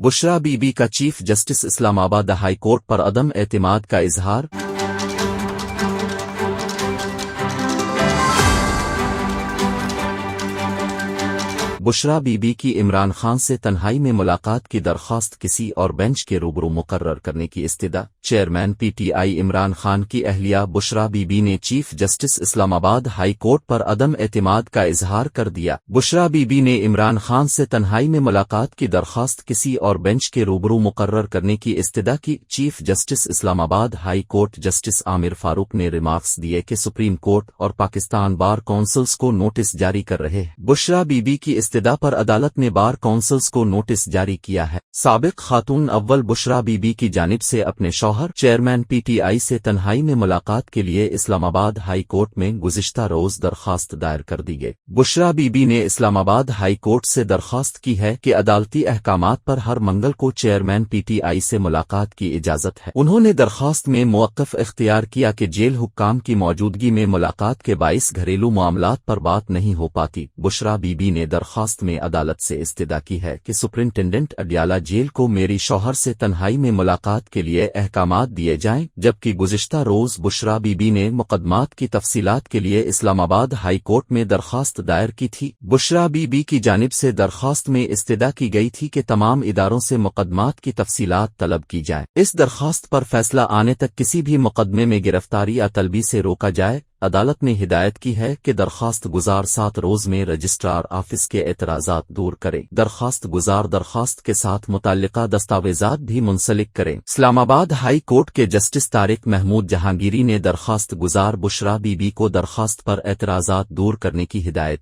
Bushra be be کا chief justice اسلام آباد high court پر عدم اعتماد کا اظہار۔ بشرا بی بی کی عمران خان سے تنہائی میں ملاقات کی درخواست کسی اور بینچ کے روبرو مقرر کرنے کی استدعا۔ Chairman P T I Imran Khan کی اہلیہ بشرا بی بی نے چیف جسٹس اسلام آباد ہائی کورٹ پر عدم اعتماد کا اظہار کر دیا۔ بشرا بی بی نے عمران خان سے تنہائی میں ملاقات کی درخواست کسی اور بینچ کے روبرو مقرر کرنے کی استدعا کی۔ چیف جسٹس اسلام آباد ہائی کورٹ جسٹس عامر فاروق نے ریمارکس دیے کہ سپریم کورٹ اور پاکستان بار کونسلز کو نوٹس جاری کر رہے ہیں۔ بشرا بی بی کی استدعا پر عدالت نے بار کونسلز کو نوٹس جاری کیا ہے۔ سابق خاتون اول بشرا بی بی کی جانب سے اپنے شوہر چیئرمین پی ٹی آئی سے تنہائی میں ملاقات کے لیے اسلام آباد ہائی کورٹ میں گزشتہ روز درخواست دائر کر دی گئی۔ بشرا بی بی نے اسلام آباد ہائی کورٹ سے درخواست کی ہے کہ عدالتی احکامات پر ہر منگل کو چیئرمین پی ٹی آئی سے ملاقات کی اجازت ہے۔ انہوں نے درخواست میں موقف اختیار کیا کہ جیل حکام کی موجودگی میں ملاقات کے باعث گھریلو معاملات پر بات نہیں ہو پاتی۔ بشرا بی بی نے درخواست میں عدالت سے استدعا کی ہے کہ سپرنٹینڈنٹ اڈیالہ جیل کو میری شوہر سے تنہائی میں ملاقات کے لیے احکامات دیے جائیں، جبکہ گزشتہ روز بشرا بی بی نے مقدمات کی تفصیلات کے لیے اسلام آباد ہائی کورٹ میں درخواست دائر کی تھی۔ بشرا بی بی کی جانب سے درخواست میں استدعا کی گئی تھی کہ تمام اداروں سے مقدمات کی تفصیلات طلب کی جائیں۔ اس درخواست پر فیصلہ آنے تک کسی بھی مقدمے میں گرفتاری یا طلبی سے روکا جائے۔ عدالت نے ہدایت کی ہے کہ درخواست گزار 7 روز میں رجسٹرار آفس کے اعتراضات دور کریں۔ درخواست گزار درخواست کے ساتھ متعلقہ دستاویزات بھی منسلک کریں۔ اسلام آباد ہائی کورٹ کے جسٹس طارق محمود جہانگیری نے درخواست گزار بشرا بی بی کو درخواست پر اعتراضات دور کرنے کی ہدایت